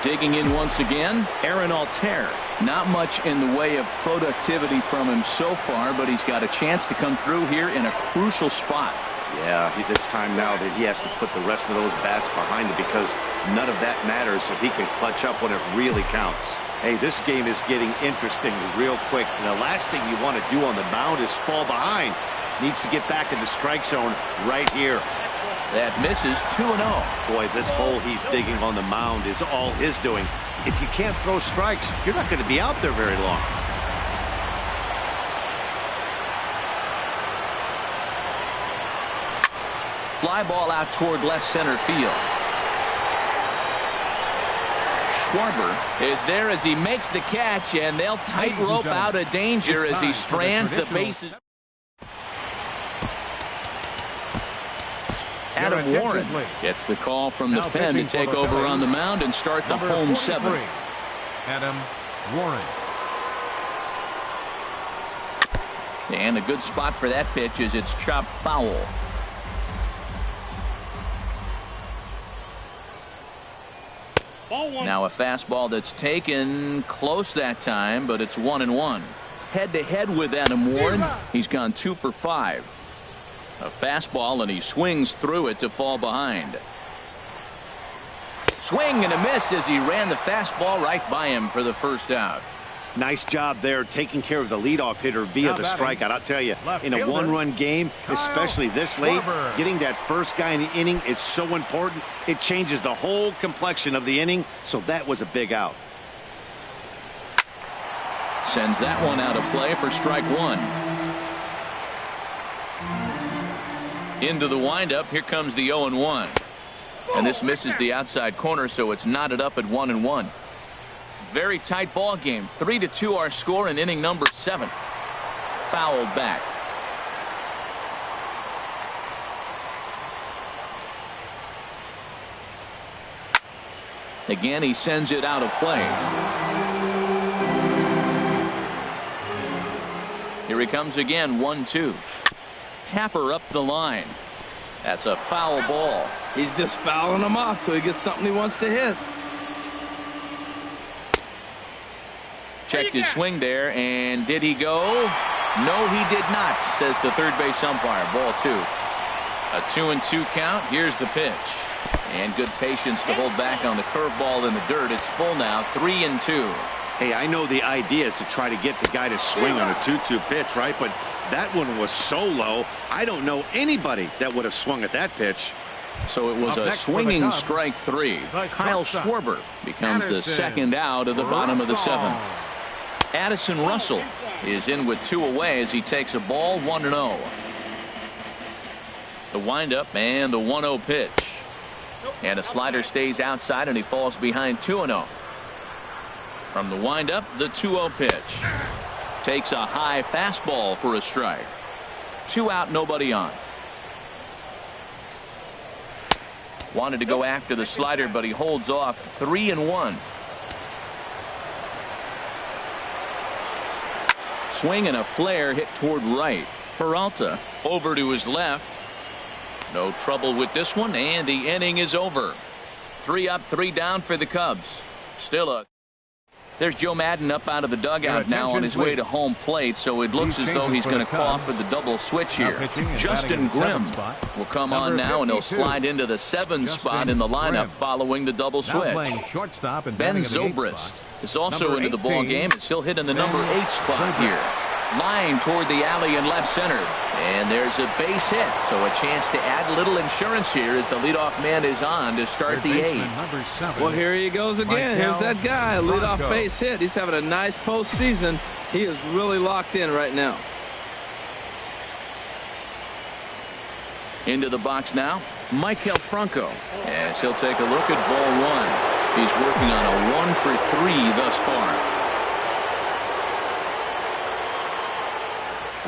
Digging in once again, Aaron Altair. Not much in the way of productivity from him so far, but he's got a chance to come through here in a crucial spot. Yeah, it's time now that he has to put the rest of those bats behind him, because none of that matters if he can clutch up when it really counts. Hey, this game is getting interesting real quick. And the last thing you want to do on the mound is fall behind. Needs to get back in the strike zone right here. That misses. 2-0. Boy, this hole he's digging on the mound is all his doing. If you can't throw strikes, you're not going to be out there very long. Fly ball out toward left center field. Schwarber is there as he makes the catch, and they'll tightrope out of danger as he strands the bases. Adam Warren gets the call from the pen to take over on the mound and start the home 7. Adam Warren. And a good spot for that pitch is it's chopped foul. Now a fastball that's taken close that time, but it's 1-1. Head-to-head with Adam Warren, he's gone 2 for 5. A fastball, and he swings through it to fall behind. Swing and a miss as he ran the fastball right by him for the first out. Nice job there taking care of the leadoff hitter via the strikeout. I'll tell you, in a one-run game, especially this late, getting that first guy in the inning is so important. It changes the whole complexion of the inning, so that was a big out. Sends that one out of play for strike 1. Into the windup. Here comes the 0-1. And this misses the outside corner, so it's knotted up at 1-1. Very tight ball game. 3-2 our score in inning number 7. Fouled back. Again, he sends it out of play. Here he comes again. 1-2. Tapper up the line. That's a foul ball. He's just fouling him off till he gets something he wants to hit. Checked his swing there, and did he go? No, he did not, says the third base umpire. Ball 2. A 2-2 count. Here's the pitch. And good patience to hold back on the curveball in the dirt. It's full now. 3-2. Hey, I know the idea is to try to get the guy to swing on a 2-2 pitch, right? But that one was so low, I don't know anybody that would have swung at that pitch. So it was a swinging strike 3. Kyle Schwarber becomes the second out of the bottom of the 7th. Addison Russell is in with 2 away as he takes a ball. 1-0. The windup and the 1-0 pitch. And a slider stays outside, and he falls behind 2-0. From the windup, the 2-0 pitch. Takes a high fastball for a strike. 2 out, nobody on. Wanted to go after the slider, but he holds off. 3-1. Swing and a flare hit toward right. Peralta over to his left. No trouble with this one, and the inning is over. 3 up, 3 down for the Cubs. Still a. There's Joe Madden up out of the dugout now on his way to home plate, so it looks as though he's going to call for the double switch here. Justin Grimm will come on now, and he'll slide into the 7 spot in the lineup following the double switch. Ben Zobrist is also into the ball game as he'll hit in the number 8 spot here. Line toward the alley in left center, and there's a base hit, so a chance to add a little insurance here as the leadoff man is on to start the 8th. Well, here he goes again. Here's that guy, leadoff base hit. He's having a nice postseason. He is really locked in right now. Into the box now, Michael Franco, as he'll take a look at ball 1. He's working on a 1 for 3 thus far.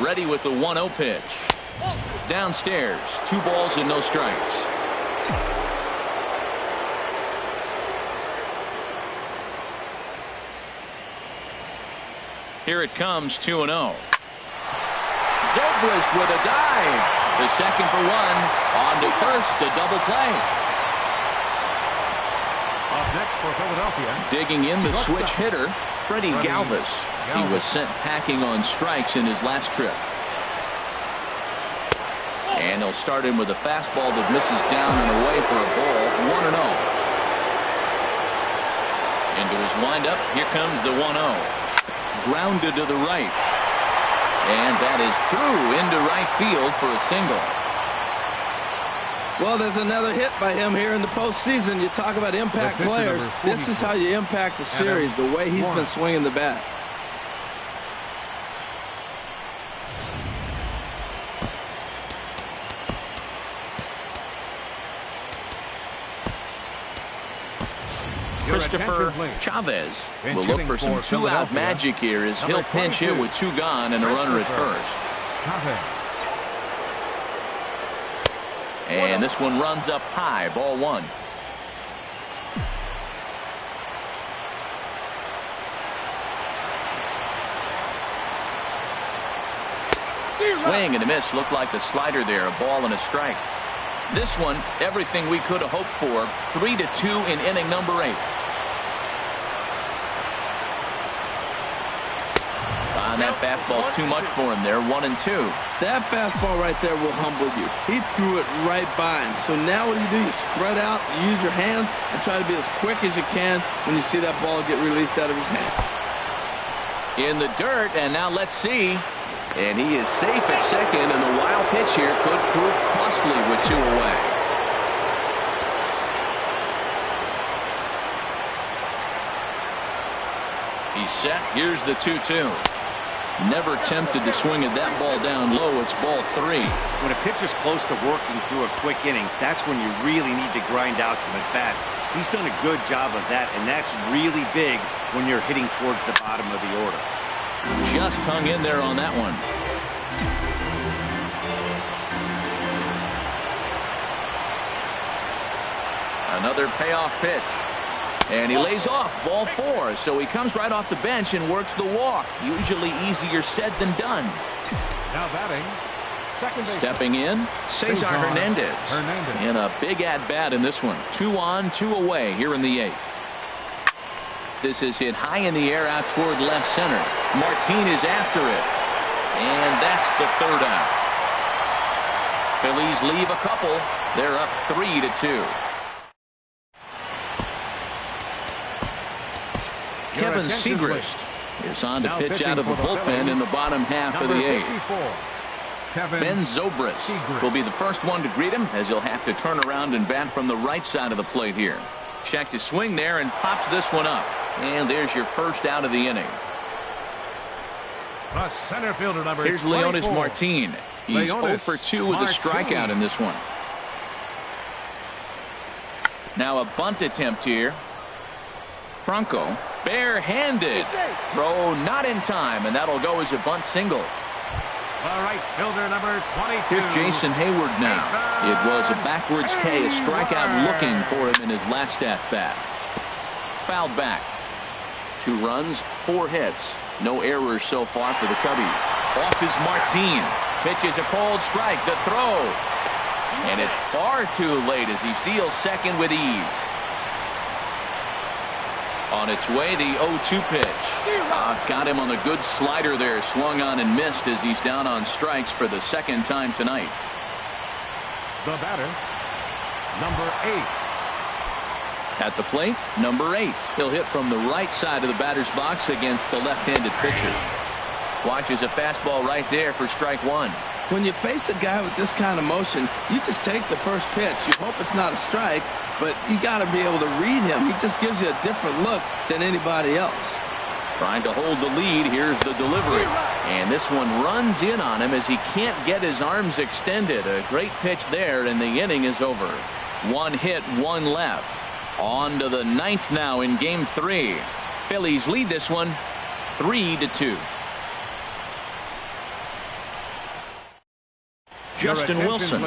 Ready with the 1-0 pitch. Downstairs, 2 balls and no strikes. Here it comes, 2-0. Zobrist with a dive. The second for 1. On to first, a double play. Up next for Philadelphia. Digging in the switch hitter, Freddie Galvis. He was sent packing on strikes in his last trip. And he'll start in with a fastball that misses down and away for a ball. 1-0. Into his windup. Here comes the 1-0. Grounded to the right. And that is through into right field for a single. Well, there's another hit by him here in the postseason. You talk about impact players. This is how you impact the series, the way he's been swinging the bat. Christopher Chavez will look for some 2-out magic here as he'll pinch hit with 2 gone and a runner at first. And this one runs up high, ball 1. Swing and a miss. Looked like the slider there, a ball and a strike. This one, everything we could have hoped for. 3-2 in inning number 8. And that fastball's too much for him there. 1-2. That fastball right there will humble you. He threw it right by him. So now what do? You spread out, you use your hands, and try to be as quick as you can when you see that ball get released out of his hand. In the dirt, and now let's see. And he is safe at second, and the wild pitch here could prove costly with 2 away. He's set. Here's the 2-2. Never tempted to swing at that ball down low. It's ball 3. When a pitcher's close to working through a quick inning, that's when you really need to grind out some at-bats. He's done a good job of that, and that's really big when you're hitting towards the bottom of the order. Just hung in there on that one. Another payoff pitch. And he lays off, ball 4. So he comes right off the bench and works the walk. Usually easier said than done. Now batting, second base. Stepping in, Cesar Hernandez. In a big at-bat in this one. 2 on, 2 away here in the 8th. This is hit high in the air out toward left center. Martin is after it. And that's the 3rd out. Phillies leave a couple. They're up 3-2. Kevin Segrist is on to pitch out of the bullpen in the bottom half of the 8th. Ben Zobrist will be the first one to greet him as he'll have to turn around and bat from the right side of the plate here. Checked his swing there and pops this one up. And there's your first out of the inning. The center fielder number Here's Leonis Martin. He's 0 for 2 with a strikeout in this one. Now a bunt attempt here. Franco, barehanded. Throw not in time, and that'll go as a bunt single. The right fielder, number 22. Here's Jason Hayward now. It was a backwards K, a strikeout looking for him in his last at-bat. Fouled back. 2 runs, 4 hits. No errors so far for the Cubbies. Off is Martin. Pitches a cold strike. The throw. And it's far too late as he steals second with ease. On its way, the 0-2 pitch. Got him on a good slider there. Swung on and missed as he's down on strikes for the second time tonight. The batter, number 8. At the plate, number 8. He'll hit from the right side of the batter's box against the left-handed pitcher. Watches a fastball right there for strike 1. When you face a guy with this kind of motion, you just take the first pitch. You hope it's not a strike, but you got to be able to read him. He just gives you a different look than anybody else. Trying to hold the lead. Here's the delivery. And this one runs in on him as he can't get his arms extended. A great pitch there, and the inning is over. 1 hit, 1 left. On to the 9th now in Game 3. Phillies lead this one 3-2. Justin Wilson.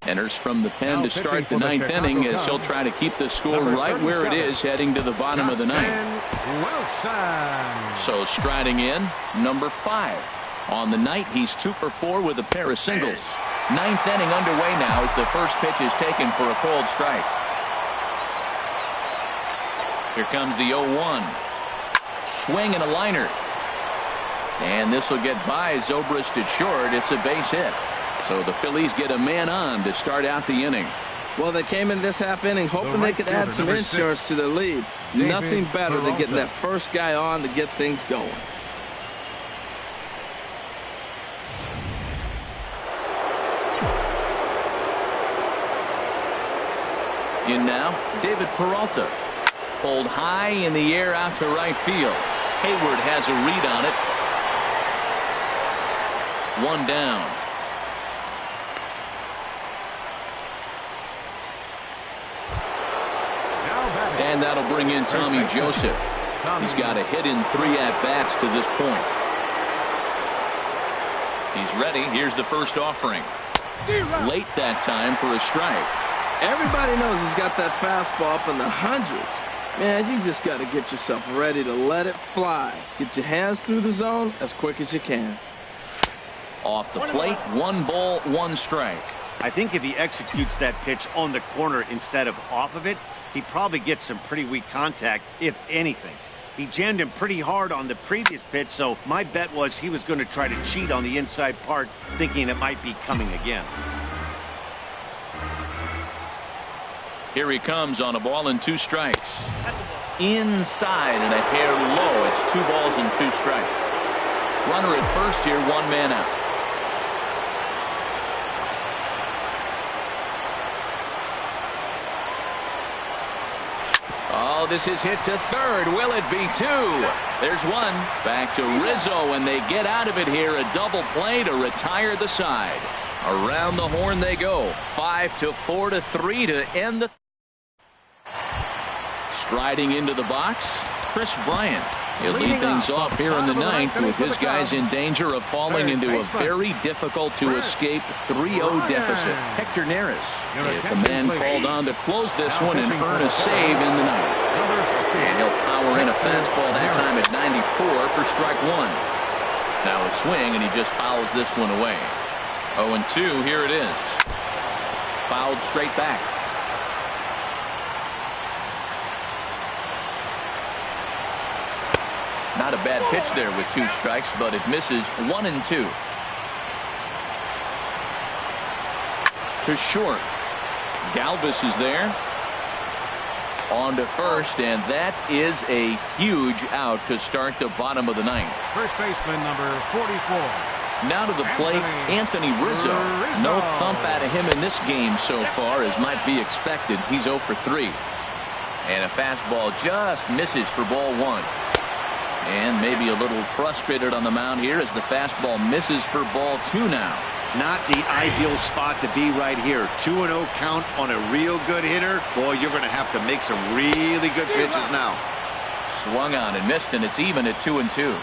Enters from the pen to start the 9th inning as he'll try to keep the score right where it is heading to the bottom of the 9th. Wilson. So striding in, number 5. On the night, he's 2 for 4 with a pair of singles. 9th inning underway now as the first pitch is taken for a cold strike. Here comes the 0-1. Swing and a liner. And this will get by Zobrist at short. It's a base hit. So the Phillies get a man on to start out the inning. Well, they came in this half inning hoping they could add some insurance to their lead. Nothing better than getting that first guy on to get things going. In now, David Peralta. Pulled high in the air out to right field. Hayward has a read on it. 1 down. And that'll bring in Tommy Joseph. He's got a hit in 3 at-bats to this point. He's ready. Here's the first offering. Late that time for a strike. Everybody knows he's got that fastball up in the hundreds. Man, you just got to get yourself ready to let it fly. Get your hands through the zone as quick as you can. Off the plate, 1 ball, 1 strike. I think if he executes that pitch on the corner instead of off of it, he probably gets some pretty weak contact, if anything. He jammed him pretty hard on the previous pitch, so my bet was he was going to try to cheat on the inside part, thinking it might be coming again. Here he comes on a ball and 2 strikes. Inside and a hair low. It's 2 balls and 2 strikes. Runner at first here, 1 man out. Oh, this is hit to third. Will it be 2? There's 1. Back to Rizzo, and they get out of it here. A double play to retire the side. Around the horn they go. 5-4 to 3 to end the. Striding into the box, Chris Bryant. He'll lead things off here in the 9th with his guys in danger of falling into a very difficult to escape 3-0 deficit. Hector Neris, if the man called on to close this one and earn a save in the 9th. And he'll power in a fastball that time at 94 for strike 1. Now a swing, and he just fouls this one away. 0-2, here it is. Fouled straight back. Not a bad pitch there with 2 strikes, but it misses 1-2. To short. Galvis is there. On to first, and that is a huge out to start the bottom of the 9th. First baseman number 44. Now to the plate, Anthony Rizzo. No thump out of him in this game so far, as might be expected. He's 0 for 3. And a fastball just misses for ball 1. And maybe a little frustrated on the mound here as the fastball misses for ball 2 now. Not the ideal spot to be right here. 2-0 count on a real good hitter. Boy, you're going to have to make some really good pitches now. Swung on and missed, and it's even at 2-2.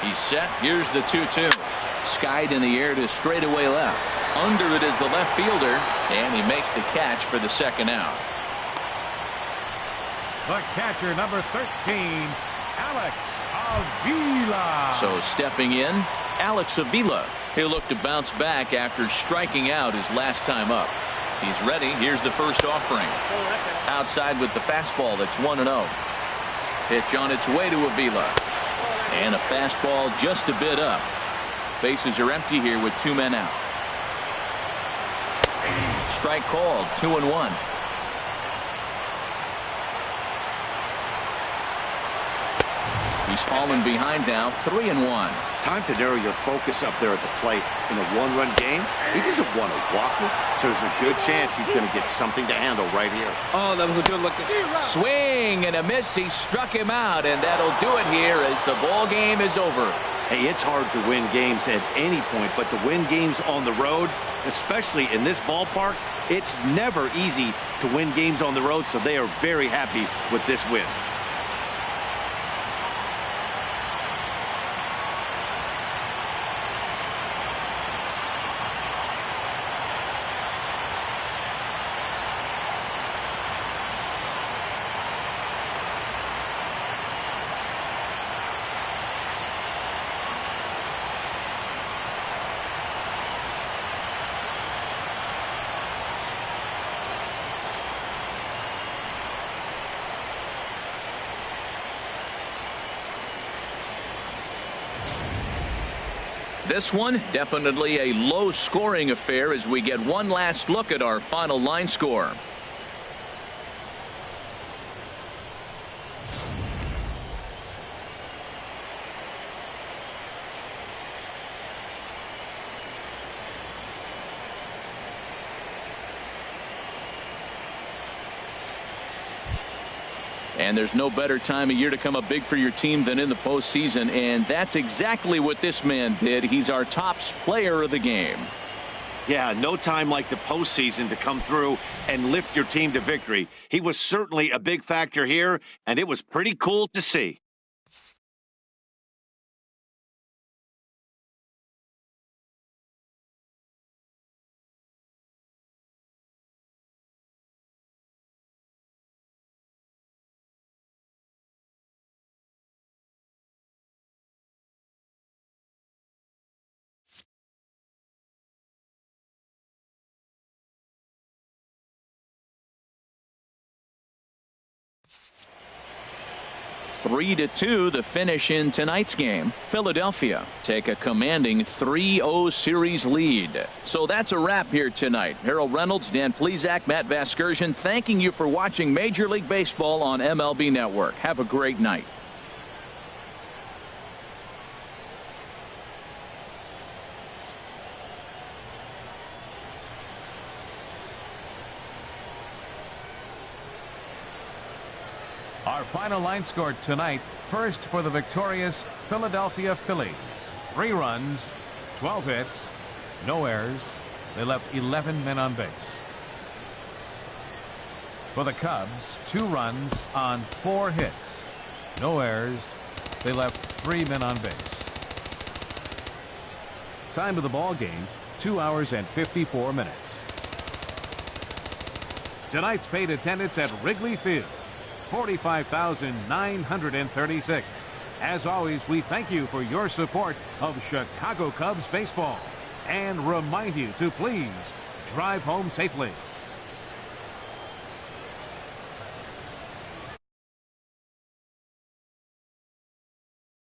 He's set. Here's the 2-2. Skied in the air to straightaway left. Under it is the left fielder, and he makes the catch for the 2nd out. The catcher, number 13, Alex Avila. So stepping in, Alex Avila. He'll look to bounce back after striking out his last time up. He's ready. Here's the first offering. Outside with the fastball. That's 1-0. Pitch on its way to Avila. And a fastball just a bit up. Bases are empty here with 2 men out. Strike called. 2-1. He's fallen behind now, 3-1. Time to narrow your focus up there at the plate. In a 1-run game, he doesn't want to walk it, so there's a good chance he's going to get something to handle right here. Oh, that was a good look. Swing and a miss. He struck him out, and that'll do it here as the ball game is over. Hey, it's hard to win games at any point, but to win games on the road, especially in this ballpark, it's never easy to win games on the road, so they are very happy with this win. This one, definitely a low-scoring affair as we get one last look at our final line score. And there's no better time of year to come up big for your team than in the postseason, and that's exactly what this man did. He's our top player of the game. Yeah, no time like the postseason to come through and lift your team to victory. He was certainly a big factor here, and it was pretty cool to see. 3-2 the finish in tonight's game. Philadelphia take a commanding 3-0 series lead. So that's a wrap here tonight. Harold Reynolds, Dan Plesac, Matt Vasgersian, thanking you for watching Major League Baseball on MLB Network. Have a great night. Our final line score tonight. First for the victorious Philadelphia Phillies. 3 runs, 12 hits, no errors. They left 11 men on base. For the Cubs, 2 runs on 4 hits, no errors. They left 3 men on base. Time of the ball game, 2 hours and 54 minutes. Tonight's paid attendance at Wrigley Field, 45,936. As always, we thank you for your support of Chicago Cubs baseball and remind you to please drive home safely.